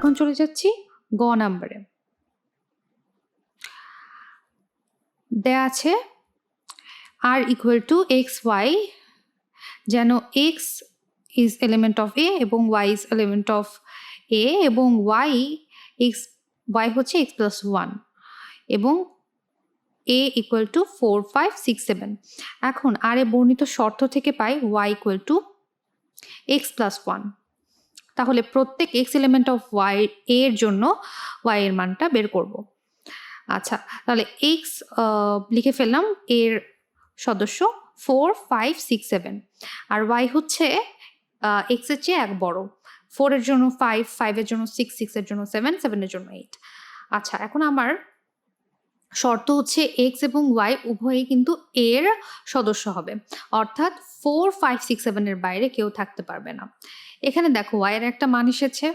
এখন চলে যাচ্ছি গ নাম্বারে। দেয়া আছে r equal to xy, যেন x is element of a এবং y is element of a এবং y হচ্ছে x plus 1 এবং a equal to 4, 5, 6, 7। এখন আর এ বর্ণিত শর্ত থেকে পাই y equal to x plus 1। তাহলে প্রত্যেক x এলিমেন্ট অফ y এর জন্য y এর মানটা বের করব। আচ্ছা, তাহলে x লিখে ফেললাম, এর সদস্য 4, 5, 6, 7 আর y হচ্ছে x এর চেয়ে এক বড়। 4 এর জন্য 5, 5 এর জন্য 6, 6 এর জন্য 7, 7 এর জন্য 8। আচ্ছা, এখন আমার শর্ত হচ্ছে x এবং y উভয়ই কিন্তু এর সদস্য হবে, অর্থাৎ 4, 5, 6, 7 এর বাইরে কেউ থাকতে পারবে না। এখানে দেখো y এর একটা মান এসেছে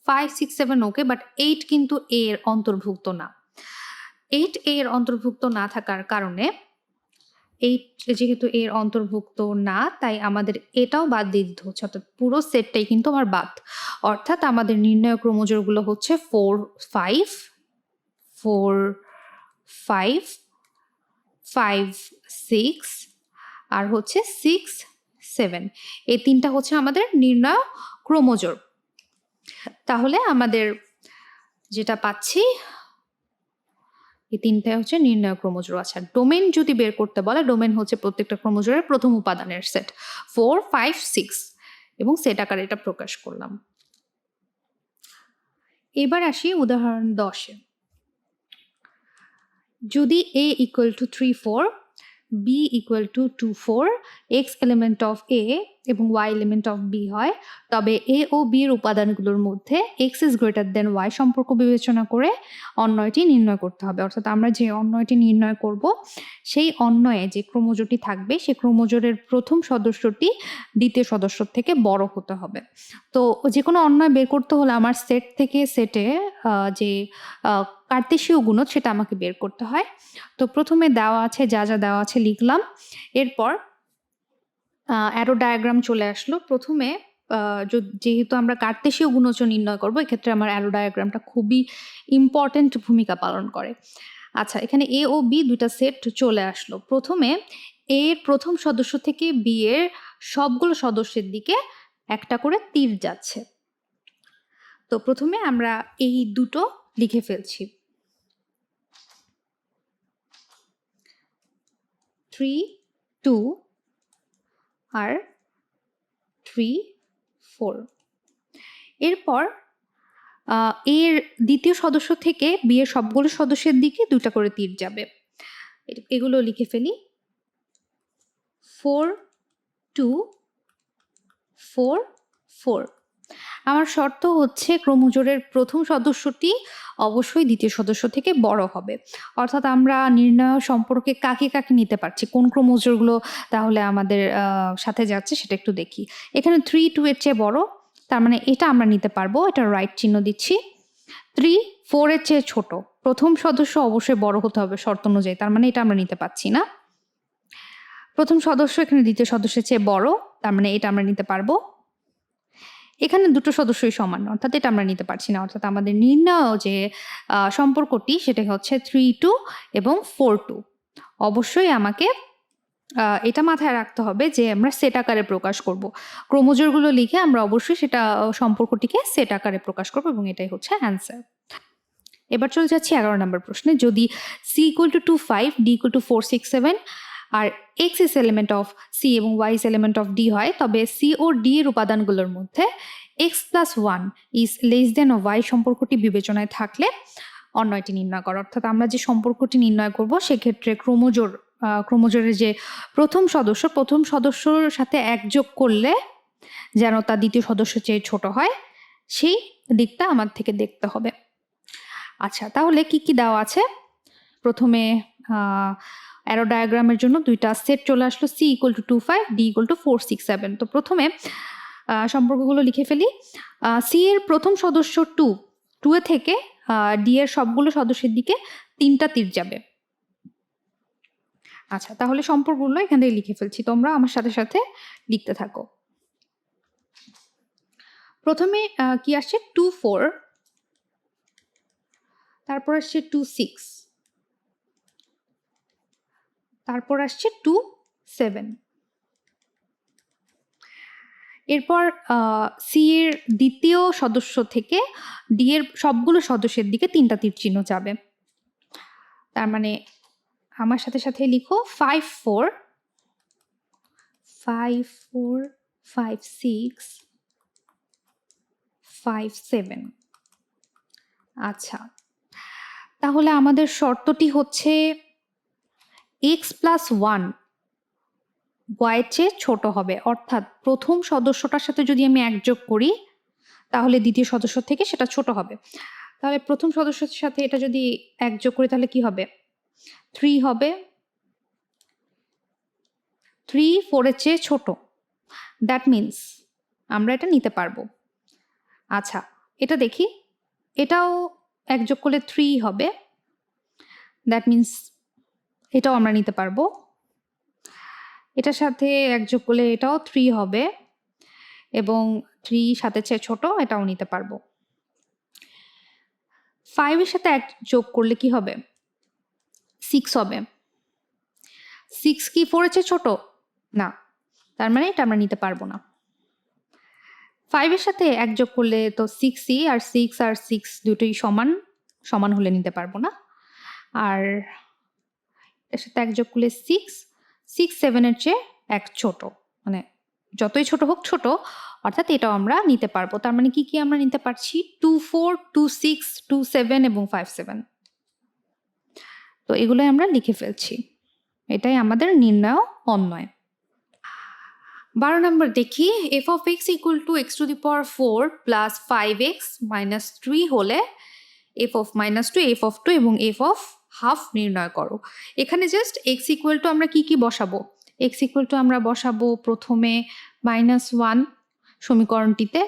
5, 6, 7 ওকে, বাট 8 কিন্তু এর অন্তর্ভুক্ত না। 8 এর অন্তর্ভুক্ত না থাকার কারণে 8 যেহেতু এর অন্তর্ভুক্ত না, তাই আমাদের এটাও বাদ দিয়ে দিতে হচ্ছে, অর্থাৎ পুরো সেটটাই কিন্তু আমার বাদ। অর্থাৎ আমাদের নির্ণয় ক্রোমোজোরগুলো হচ্ছে 4, 5, 4, 5, 5, 6 আর হচ্ছে 6, 7। এই তিনটা হচ্ছে আমাদের নির্ণয় ক্রোমোজোর। তাহলে আমাদের যেটা পাচ্ছি এই তিনটাই হচ্ছে নির্ণয় ক্রোমোজোর। আচ্ছা, ডোমেন যদি বের করতে বলে, ডোমেন হচ্ছে প্রত্যেকটা ক্রোমোজোরের প্রথম উপাদানের সেট 4, 5, 6 এবং সেট আকারে এটা প্রকাশ করলাম। এবার আসি উদাহরণ 10-এ। যদি a equal to 3, 4, b equal to 2, 4, x element of a এবং y element of b হয়, তবে a ও b এর উপাদানগুলোর মধ্যে x is greater than y সম্পর্ক বিবেচনা করে অন্বয়টি নির্ণয় করতে হবে। অর্থাৎ আমরা যে অন্বয়টি নির্ণয় করব, সেই অন্বয়ে যে ক্রোমোজোরটি থাকবে, সেই ক্রোমোজোরের প্রথম সদস্যটি দ্বিতীয় সদস্য থেকে বড় হতে হবে। তো যে কোনো অন্বয় বের করতে হলে আমার সেট থেকে সেটে যে কার্তেশীয় গুণক সেটা আমাকে বের করতে হয়। তো প্রথমে দেওয়া আছে, যা যা দেওয়া আছে লিখলাম। এরপর অ্যারো ডায়াগ্রাম চলে আসলো। প্রথমে যেহেতু আমরা কার্তেশীয় গুণজ নির্ণয় করব, এক্ষেত্রে আমার অ্যারো ডায়াগ্রামটা খুবই ইম্পর্টেন্ট ভূমিকা পালন করে। আচ্ছা, এখানে এ ও বি দুইটা সেট চলে আসলো। প্রথমে এ এর প্রথম সদস্য থেকে বি এর সবগুলো সদস্যের দিকে একটা করে তীর যাচ্ছে। তো প্রথমে আমরা এই দুটো লিখে ফেলছি, 3, 2 আর 3, 4। এরপর এর দ্বিতীয় সদস্য থেকে বি এর সবগুলো সদস্যের দিকে দুটা করে তীর যাবে। এগুলো লিখে ফেলি, 4, 2, 4, 4। আমার শর্ত হচ্ছে ক্রোমোজোরের প্রথম সদস্যটি অবশ্যই দ্বিতীয় সদস্য থেকে বড় হবে। অর্থাৎ আমরা নির্ণয় সম্পর্কে কাকে কাকে নিতে পারছি, কোন ক্রোমোজোরগুলো তাহলে আমাদের সাথে যাচ্ছে সেটা একটু দেখি। এখানে 3, 2 এর চেয়ে বড়, তার মানে এটা আমরা নিতে পারবো, এটা রাইট চিহ্ন দিচ্ছি। 3, 4 এর চেয়ে ছোট, প্রথম সদস্য অবশ্যই বড় হতে হবে শর্ত অনুযায়ী, তার মানে এটা আমরা নিতে পারছি না। প্রথম সদস্য এখানে দ্বিতীয় সদস্যের চেয়ে বড়, তার মানে এটা আমরা নিতে পারবো। এখানে দুটো সদস্যই সমান, অর্থাৎ এটা আমরা নিতে পারছি না। অর্থাৎ আমাদের নির্ণয় যে সম্পর্কটি সেটা হচ্ছে 3, 2 এবং 4, 2। অবশ্যই আমাকে এটা মাথায় রাখতে হবে যে আমরা সেট আকারে প্রকাশ করব। ক্রোমোজোরগুলো লিখে আমরা অবশ্যই সেটা সম্পর্কটিকে সেট আকারে প্রকাশ করব এবং এটাই হচ্ছে অ্যান্সার। এবার চলে যাচ্ছি 11 নম্বর প্রশ্নে। যদি c equal to 2, 5, d equal to 4, 6, 7 R x is element of c এবং y is element of d হয়, তবে c ও d এর উপাদানগুলোর মধ্যে x plus 1 is less than y সম্পর্কটি বিবেচনায় থাকলে অন্বয়টি নির্ণয় করো। অর্থাৎ আমরা যে সম্পর্কটি নির্ণয় করব সেক্ষেত্রে ক্রোমোজোরের যে প্রথম সদস্যর সাথে এক যোগ করলে যেন তা দ্বিতীয় সদস্যের চেয়ে ছোট হয়, সেই দিকটা আমার থেকে দেখতে হবে। আচ্ছা, তাহলে কি কি দেওয়া আছে? প্রথমে অ্যারো ডায়াগ্রামের জন্য দুইটা সেট চলে আসলো, c equal to 2, 5, d equal to 4, 6, 7। তো প্রথমে সম্পর্কগুলো লিখে ফেলি। c এর প্রথম সদস্য 2 এ থেকে d এর সবগুলো সদস্যের দিকে 3টা তীর যাবে। আচ্ছা, তাহলে সম্পর্কগুলো এখান থেকে লিখে ফেলছি, তোমরা আমার সাথে সাথে লিখতে থাকো। প্রথমে কি আসছে, 2, 4 তারপর আসছে 2 6, তারপর আসছে 2 7। এরপর সি এর দ্বিতীয় সদস্য থেকে ডি এর সবগুলো সদস্যের দিকে 3টা তীর চিহ্ন যাবে। তার মানে আমার সাথে সাথে লিখো 5 4 5 4 5 6 5 7। আচ্ছা, তাহলে আমাদের শর্তটি হচ্ছে x প্লাস 1 y-এর চেয়ে ছোট হবে, অর্থাৎ প্রথম সদস্যটার সাথে যদি আমি 1 যোগ করি তাহলে দ্বিতীয় সদস্য থেকে সেটা ছোট হবে। তাহলে প্রথম সদস্যের সাথে এটা যদি 1 যোগ করি তাহলে কি হবে? 3 হবে। 3 4 এর চেয়ে ছোট, দ্যাট মিনস আমরা এটা নিতে পারবো। আচ্ছা, এটা দেখি, এটাও 1 যোগ করলে 3 হবে, দ্যাট মিনস এটাও আমরা নিতে পারবো। এটার সাথে 1 যোগ করলে এটাও 3 হবে এবং 3 7 এর চেয়ে ছোট, এটাও নিতে পারবো। 5 এর সাথে 1 যোগ করলে কি হবে? 6 হবে। 6 কি 4 এর চেয়ে ছোট? না, তার মানে এটা আমরা নিতে পারবো না। 5 এর সাথে 1 যোগ করলে তো 6ই, আর 6 আর 6 দুটোই সমান, সমান হলে নিতে পারবো না। আর এর সাথে 1 যোগ করলে 6 6 7 এর চেয়ে 1 ছোট, মানে যতই ছোট হোক ছোট, অর্থাৎ এটাও আমরা নিতে পারবো। তার মানে কি কি আমরা নিতে পারছি? 2 4 2 6 2 7 এবং 5 7। তো এগুলোই আমরা লিখে ফেলছি। এটাই আমাদের নির্ণয় অন্বয়। 12 নম্বর দেখি, f of x equal to x to the power 4 plus 5x minus 3 হলে f of minus 2, f of 2 এবং f of হাফ নির্ণয় করো। এখানে জাস্ট x equal to আমরা কি কি বসাবো? x equal to আমরা বসাবো প্রথমে -1 সমীকরণটিতে,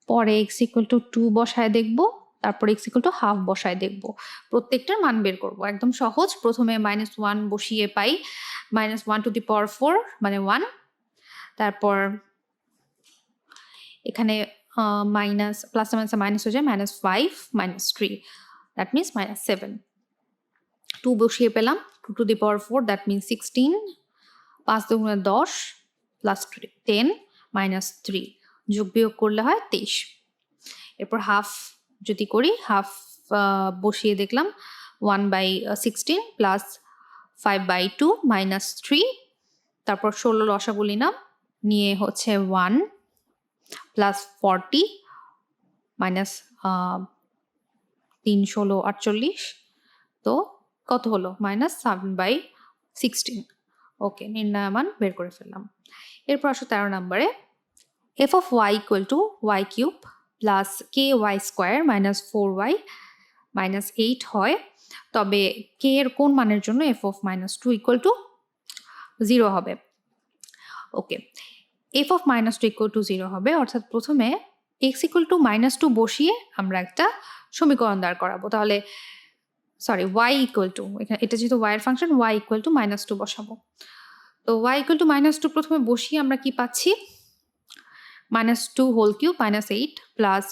পরে x equal to 2 বসায় দেখব, তারপর x equal to হাফ বসায় দেখব, প্রত্যেকটার মান বের করব। একদম সহজ। প্রথমে -1 বসিয়ে পাই -1 to the power 4 মানে 1, তারপর এখানে মাইনাস প্লাস মাইনাস হয়ে যায় -5 -3, দ্যাট মিনস -7। 2 বসিয়ে পেলাম 2 to the power 4, that means 16, 5 দুগুণে 10 প্লাস 10 -3, যোগ বিয়োগ করলে হয় 23। এরপর হাফ যদি করি, হাফ বসিয়ে দেখলাম 1/16 প্লাস 5/2 -3, তারপর 16 লসাগু নিলাম, নিয়ে হচ্ছে 1 প্লাস 40 মাইনাস 3 16 48, তো কত হলো? -7/16। ওকে, নির্ণয় মান বের করে ফেললাম। এরপর আসো 13 নম্বরে, f of y equal to y cube plus ky square minus 4y minus 8 হয়, তবে k এর কোন মানের জন্য f of -2 equal to 0 হবে? ওকে, f of -2 equal to 0 হবে, অর্থাৎ প্রথমে x equal to -2 বসিয়ে আমরা একটা সমীকরণ দাঁড় করাবো। তাহলে সরি, y equal to, এটা যেহেতু y এর ফাংশন, y equal to -2 বসাবো। তো y equal to -2 প্রথমে বসিয়ে আমরা কি পাচ্ছি? -2 হোল কিউব -8 প্লাস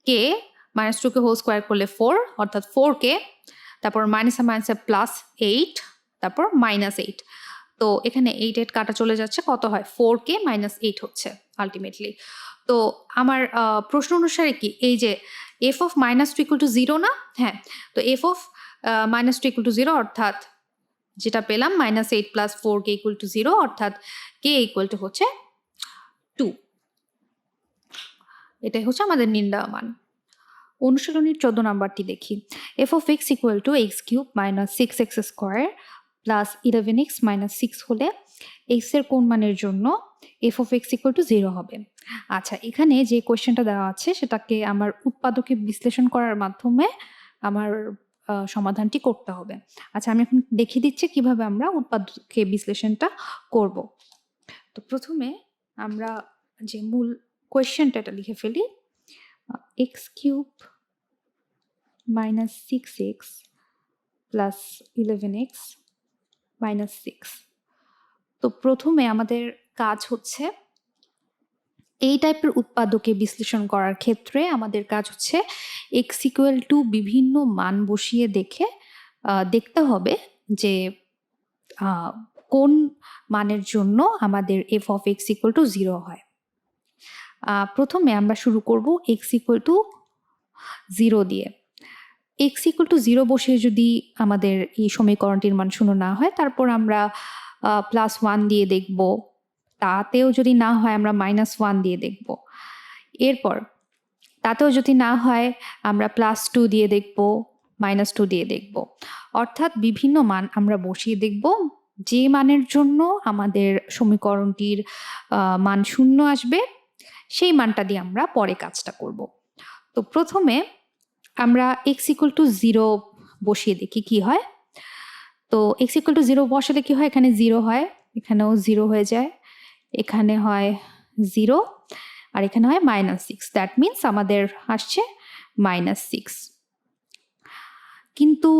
k, -2 কে হোল স্কোয়ার করলে 4, অর্থাৎ 4k, তারপর মাইনাসে মাইনাসে প্লাস 8, তারপর -8। তো এখানে 8 8 কাটা চলে যাচ্ছে, কত হয়? 4k -8 হচ্ছে আলটিমেটলি। তো আমার প্রশ্ন অনুসারে কি এই যে f of -2 equal to 0 না? হ্যাঁ, তো f of -2 equal to 0, অর্থাৎ যেটা পেলাম -8 প্লাস 4k equal to 0, অর্থাৎ k equal to হচ্ছে 2। এটাই হচ্ছে আমাদের নির্ণয় মান। অনুশীলনীর 14 নম্বরটি দেখি, f of x equal to x cube minus 6x square plus 11x minus 6 হলে x এর কোন মানের জন্য f of x equal to 0 হবে? আচ্ছা, এখানে যে কোয়েশ্চেনটা দেওয়া আছে সেটাকে আমার উৎপাদকে বিশ্লেষণ করার মাধ্যমে আমার সমাধানটি করতে হবে। আচ্ছা, আমি এখন দেখিয়ে দিচ্ছি কিভাবে আমরা উৎপাদকে বিশ্লেষণটা করব। তো প্রথমে আমরা যে মূল কোয়েশ্চেনটা এটা লিখে ফেলি, x cube minus 6x plus 11x minus 6। তো প্রথমে আমাদের কাজ হচ্ছে এই টাইপের উৎপাদকে বিশ্লেষণ করার ক্ষেত্রে আমাদের কাজ হচ্ছে x ইকুয়াল টু বিভিন্ন মান বসিয়ে দেখতে হবে যে কোন মানের জন্য আমাদের f of x equal two 0 হয়। প্রথমে আমরা শুরু করব x ইকুয়াল টু 0 দিয়ে। x ইকুয়াল টু 0 বসিয়ে যদি আমাদের এই সমীকরণটির মান 0 না হয়, তারপর আমরা +1 দিয়ে দেখব। তাতেও যদি না হয় আমরা -1 দিয়ে দেখব। এরপর তাতেও যদি না হয় আমরা +2 দিয়ে দেখব, -2 দিয়ে দেখব। অর্থাৎ বিভিন্ন মান আমরা বসিয়ে দেখব, যে মানের জন্য আমাদের সমীকরণটির মান 0 আসবে সেই মানটা দিয়ে আমরা পরে কাজটা করব। তো প্রথমে আমরা x ইকুয়াল টু 0 বসিয়ে দেখি কি হয়। তো x ইকুয়াল টু 0 বসালে কি হয়, এখানে 0 হয়, এখানেও 0 হয়ে যায়, এখানে হয় 0 আর এখানে হয় -6। দ্যাট মিনস আমাদের আসছে -6। কিন্তু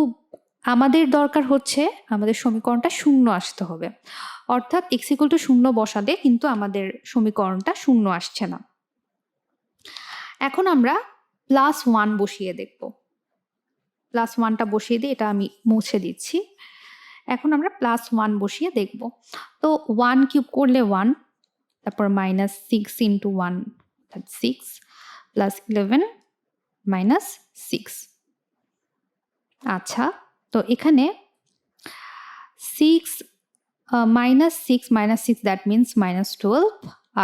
আমাদের দরকার হচ্ছে আমাদের সমীকরণটা 0 আসতে হবে। অর্থাৎ x ইকুয়াল টু 0 বসালে কিন্তু আমাদের সমীকরণটা 0 আসছে না। এখন আমরা +1 বসিয়ে দেখব। +1টা বসিয়ে দিয়ে এটা আমি মুছে দিচ্ছি। এখন আমরা +1 বসিয়ে দেখব। তো 1 কিউব করলে 1, তারপর -6 ইন্টু 1 অর্থাৎ 6 +11 -6। আচ্ছা, তো এখানে 6 -6 দ্যাট মিনস -12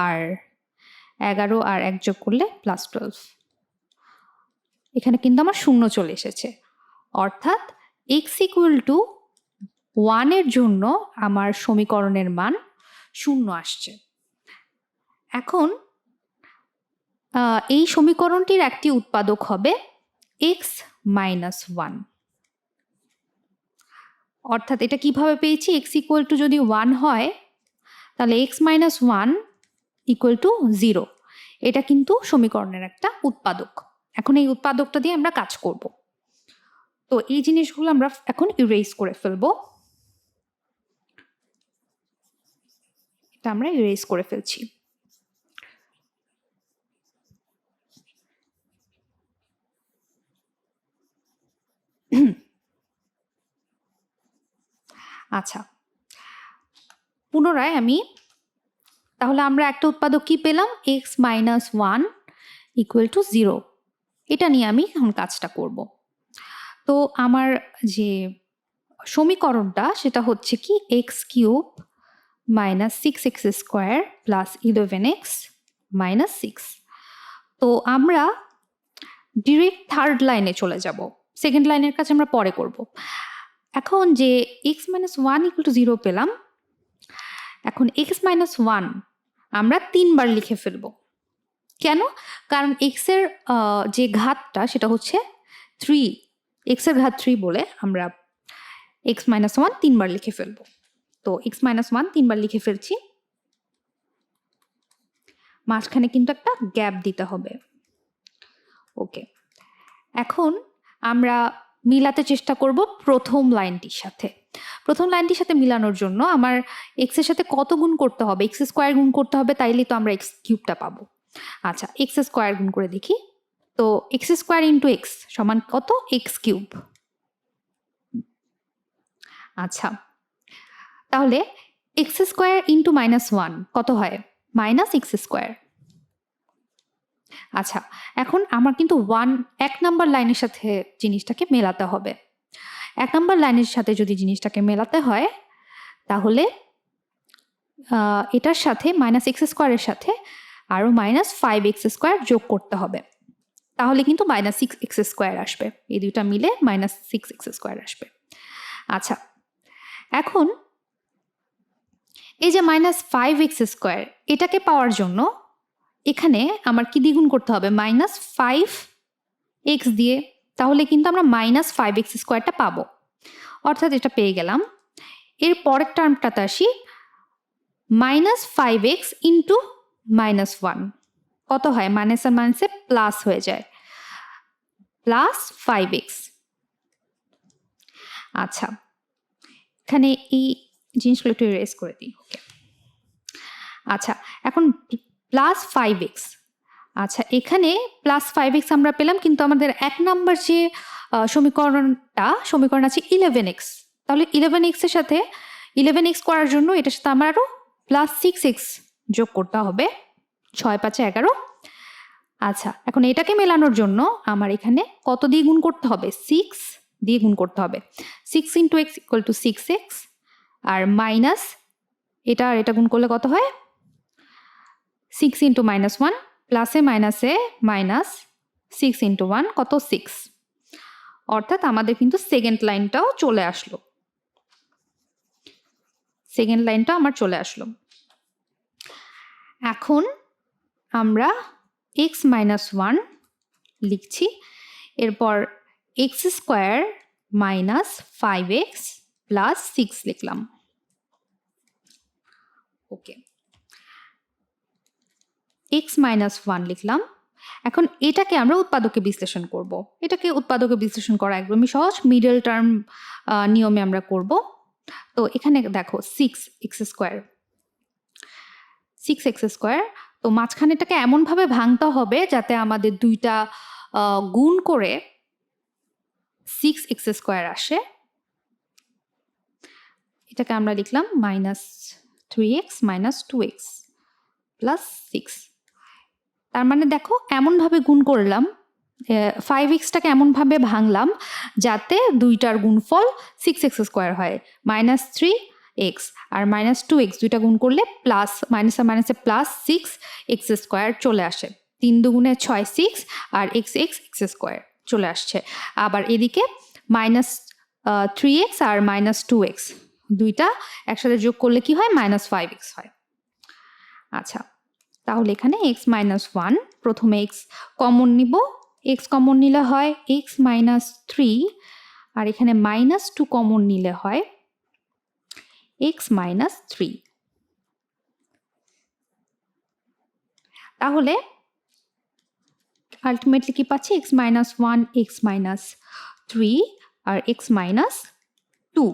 আর 11 আর 1 যোগ করলে +12। এখানে কিন্তু আমার 0 চলে এসেছে। অর্থাৎ x ইকুয়াল টু 1 এর জন্য আমার সমীকরণের মান 0 আসছে। এখন এই সমীকরণটির একটি উৎপাদক হবে x - 1। অর্থাৎ এটা কিভাবে পেয়েছি, x ইকুয়াল টু যদি 1 হয় তাহলে x - 1 ইকুয়াল টু 0। এটা কিন্তু সমীকরণের একটা উৎপাদক। এখন এই উৎপাদকটা দিয়ে আমরা কাজ করব। তো এই জিনিসগুলো আমরা এখন ইরেজ করে ফেলবো। এটা আমরা ইরেজ করে ফেলছি। আচ্ছা, পুনরায় তাহলে আমরা একটা উৎপাদক কি পেলাম, x - 1 ইকুয়াল টু 0। এটা নিয়ে আমি এখন কাজটা করব। তো আমার যে সমীকরণটা সেটা হচ্ছে কি x cube -6x square plus 11x - 6। তো আমরা ডিরেক্ট থার্ড লাইনে চলে যাব, সেকেন্ড লাইনের কাজ আমরা পরে করব। এখন যে x - 1 ইকুয়াল টু 0 পেলাম, এখন x - 1 আমরা 3 বার লিখে ফেলব। কেন? কারণ x এর যে ঘাতটা সেটা হচ্ছে 3, x এর ঘাত 3 বলে আমরা x - 1 3 বার লিখে ফেলব। তো x - 1 3 বার লিখে ফেলছি। মাঝখানে কিন্তু একটা গ্যাপ দিতে হবে। ওকে, এখন আমরা মিলাতে চেষ্টা করব প্রথম লাইনটির সাথে। প্রথম লাইনটির সাথে মিলানোর জন্য আমার x এর সাথে কত গুণ করতে হবে, x স্কোয়ার গুণ করতে হবে, তাইলেই তো আমরা x কিউবটা পাবো। আচ্ছা, x স্কোয়ার গুণ করে দেখি। তো x স্কোয়ার ইন্টু x সমান কত, x কিউব। আচ্ছা, তাহলে x স্কোয়ার ইন্টু -1 কত হয়, -x স্কোয়ার। আচ্ছা, এখন আমার কিন্তু 1 নাম্বার লাইনের সাথে জিনিসটাকে মেলাতে হবে। 1 নাম্বার লাইনের সাথে যদি জিনিসটাকে মেলাতে হয় তাহলে এটার সাথে -x স্কোয়ারের সাথে আরও -5x স্কোয়ার যোগ করতে হবে। তাহলে কিন্তু -6x স্কোয়ার আসবে। এই দুইটা মিলে -6x স্কোয়ার আসবে। আচ্ছা, এখন এই যে -5x স্কোয়ার এটাকে পাওয়ার জন্য এখানে আমার কি দ্বিগুণ করতে হবে, -5x দিয়ে। তাহলে কিন্তু আমরা -5x স্কোয়ারটা পাবো। অর্থাৎ এটা পেয়ে গেলাম। এর পরের টার্মটাতে আসি, -5x ইন্টু -1 কত হয়, মাইনাস আর মাইনাসে প্লাস হয়ে যায়, +5x। আচ্ছা, এখানে এই জিনিসগুলো একটু ইরেজ করে দিই। ওকে, আচ্ছা, এখন প্লাস 5x। আচ্ছা, এখানে প্লাস 5x আমরা পেলাম, কিন্তু আমাদের 1 নাম্বার যে সমীকরণ আছে 11x। তাহলে 11x এর সাথে 11x করার জন্য এটার সাথে আমার আরও প্লাস 6x যোগ করতে হবে। 6 5 11। আচ্ছা, এখন এটাকে মেলানোর জন্য আমার এখানে কত দিয়ে গুণ করতে হবে? 6 দিয়ে গুণ করতে হবে। 6 into x equal to 6x, আর মাইনাস এটা আর এটা গুণ করলে কত হয়? 6 ইন্টু -1, প্লাসে মাইনাসে মাইনাস 6 ইন্টু 1 কত? 6। অর্থাৎ আমাদের কিন্তু সেকেন্ড লাইনটাও চলে আসলো। সেকেন্ড লাইনটা আমার চলে আসলো। এখন আমরা x মাইনাস 1 লিখছি, এরপর x square minus 5x plus 6 লিখলাম। ওকে, x মাইনাস 1 লিখলাম। এখন এটাকে আমরা উৎপাদকে বিশ্লেষণ করব। এটাকে উৎপাদকে বিশ্লেষণ করা একদমই সহজ, মিডল টার্ম নিয়মে আমরা করব। তো এখানে দেখো 6x স্কোয়ার, 6x স্কোয়ার। তো মাঝখানেটাকে এমনভাবে ভাঙতে হবে যাতে আমাদের দুইটা গুণ করে 6x স্কোয়ার আসে। এটাকে আমরা লিখলাম minus 3x minus 2x plus 6। তার মানে দেখো এমনভাবে গুণ করলাম, 5xটাকে এমনভাবে ভাঙলাম যাতে দুইটার গুণফল 6x স্কোয়ার হয়। মাইনাস 3x আর মাইনাস 2x দুইটা গুণ করলে প্লাস মাইনাসে মাইনাসে প্লাস 6x স্কোয়ার চলে আসে। 3 দুগুণে 6 6 আর x স্কোয়ার চলে আসছে। আবার এদিকে মাইনাস 3x আর মাইনাস 2x দুইটা একসাথে যোগ করলে কি হয়? মাইনাস 5x হয়। আচ্ছা, তাহলে এখানে x মাইনাস 1, প্রথমে x কমন নিব। x কমন নিলে হয় x মাইনাস 3, আর এখানে মাইনাস 2 কমন নিলে হয় x মাইনাস 3। তাহলে আলটিমেটলি কি পাচ্ছি? x মাইনাস 1, x মাইনাস 3 আর x মাইনাস 2।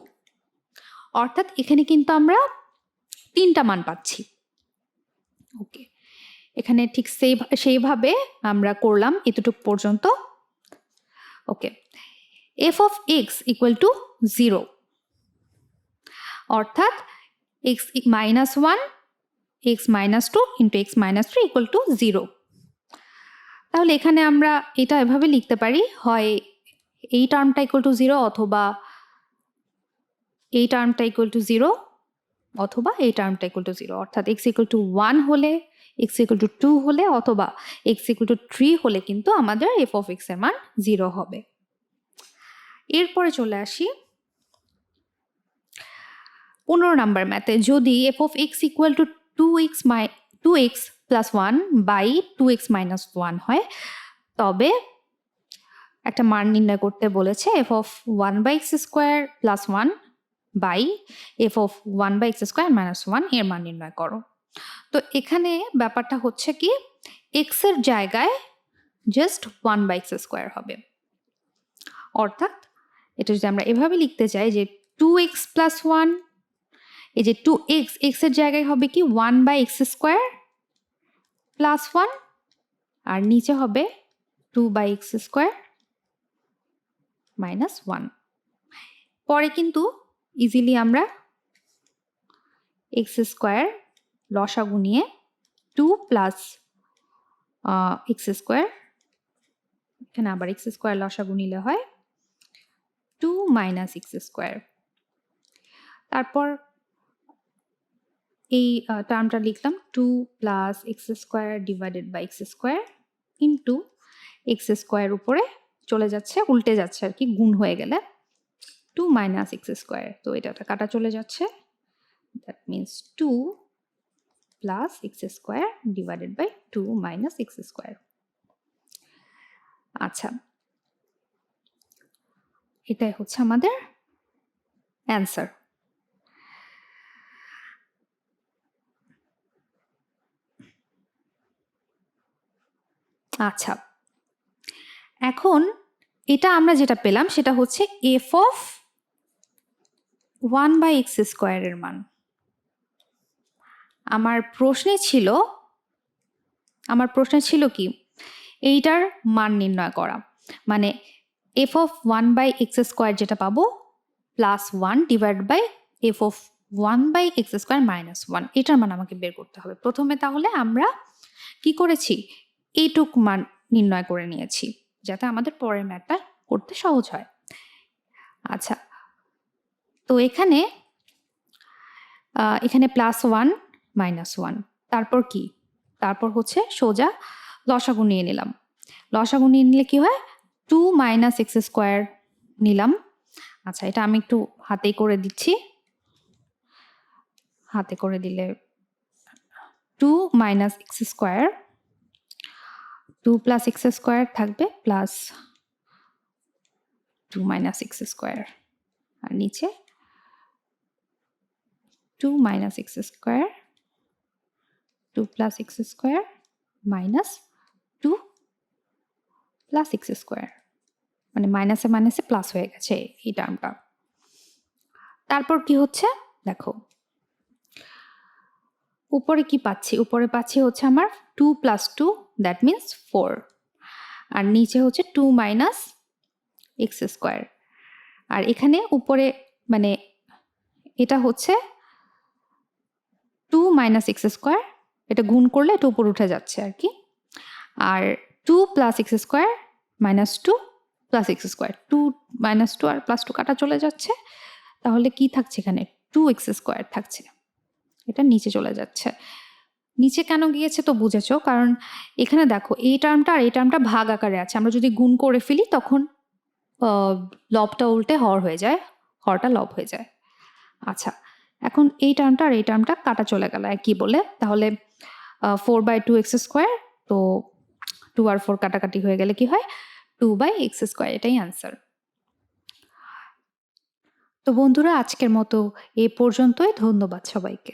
অর্থাৎ এখানে কিন্তু আমরা 3টা মান পাচ্ছি। ওকে, এখানে ঠিক সেইভাবে আমরা করলাম এতটুকু পর্যন্ত। ওকে, f of x equal two 0, অর্থাৎ x minus 1 x minus 2 into x minus 3 equal to 0। তাহলে এখানে আমরা এটা এভাবে লিখতে পারি, হয় এই টার্মটা ইকুয়াল টু 0, অথবা এই টার্মটা ইকুয়াল টু 0, অথবা এই টার্মটা ইকুয়াল টু 0। অর্থাৎ x ইকুয়াল টু 1 হলে, x ইকুয়াল টু 2 হলে, অথবা x ইকুয়াল টু 3 হলে কিন্তু আমাদের f of x এর মান 0 হবে। এরপরে চলে আসি 15 নাম্বার ম্যাথে। যদি f of x equal to 2x plus 1 by 2x minus 1 হয়, তবে একটা মান নির্ণয় করতে বলেছে f of 1 by x square plus 1 by f of 1 by x square minus 1 এর মান নির্ণয় করো। তো এখানে ব্যাপারটা হচ্ছে কি, x এর জায়গায় জাস্ট 1 বাই x স্কোয়ার হবে। অর্থাৎ এটা যদি আমরা এভাবে লিখতে চাই যে 2x প্লাস 1, এই যে 2x, x এর জায়গায় হবে কি 1 বাই x স্কোয়ার প্লাস 1, আর নিচে হবে 2 বাই x স্কোয়ার মাইনাস 1। পরে কিন্তু ইজিলি আমরা x স্কোয়ার লসাগু নিয়ে 2 প্লাস x স্কোয়ার, এখানে আবার x স্কোয়ার লসাগু নিলে হয় 2 মাইনাস x স্কোয়ার। তারপর এই টার্মটা লিখলাম 2 plus x square divided by x square into x square উপরে চলে যাচ্ছে, উল্টে যাচ্ছে আর কি, গুণ হয়ে গেলে 2 মাইনাস x স্কোয়ার। তো এটা কাটা চলে যাচ্ছে, that means 2 plus x square divided by 2 minus x square. আচ্ছা, এটাই হচ্ছে আমাদের অ্যান্সার। আচ্ছা, এখন এটা আমরা যেটা পেলাম সেটা হচ্ছে f of 1 বাই x স্কোয়ারের মান। আমার প্রশ্নে ছিল আমার প্রশ্ন ছিল কি এইটার মান নির্ণয় করা, মানে এফ অফ 1/x² যেটা পাবো +1 divide by F of 1/x² -1, এটার মান আমাকে বের করতে হবে। প্রথমে তাহলে আমরা কি করেছি, এইটুক মান নির্ণয় করে নিয়েছি যাতে আমাদের পরের ম্যাথটা করতে সহজ হয়। আচ্ছা, তো এখানে +1 -1, তারপর কি, তারপর হচ্ছে সোজা লসাগু নিয়ে নিলাম। লসাগু নিয়ে নিলে কি হয়, 2 - x² নিলাম। আচ্ছা, এটা আমি একটু হাতেই করে দিচ্ছি। হাতে করে দিলে 2 - x², 2 + x² থাকবে প্লাস 2 - x², আর নিচে 2 - x², 2 + x² মাইনাস 2 + x², মানে মাইনাসে মাইনাসে প্লাস হয়ে গেছে এই টার্মটা। তারপর কি হচ্ছে দেখো, উপরে কি পাচ্ছি, উপরে পাচ্ছি হচ্ছে আমার 2 + 2 দ্যাট মিনস 4, আর নিচে হচ্ছে 2 - x², আর এখানে উপরে মানে এটা হচ্ছে 2 - x², এটা গুণ করলে এটা উপরে উঠে যাচ্ছে আর কি, আর 2 + x² -2 + x², 2 - 2 আর +2 কাটা চলে যাচ্ছে, তাহলে কি থাকছে এখানে 2x² থাকছে, এটা নিচে চলে যাচ্ছে। নিচে কেন গিয়েছে তো বুঝেছো, কারণ এখানে দেখো এই টার্মটা আর এই টার্মটা ভাগ আকারে আছে, আমরা যদি গুণ করে ফেলি তখন লবটা উল্টে হর হয়ে যায়, হরটা লব হয়ে যায়। আচ্ছা, এখন এই টার্মটা আর এই টার্মটা কাটা চলে গেল একই বলে, তাহলে 4/2x², তো 2 আর 4 কাটাকাটি হয়ে গেলে কি হয় 2/x², এটাই অ্যান্সার। তো বন্ধুরা আজকের মতো এ পর্যন্তই, ধন্যবাদ সবাইকে।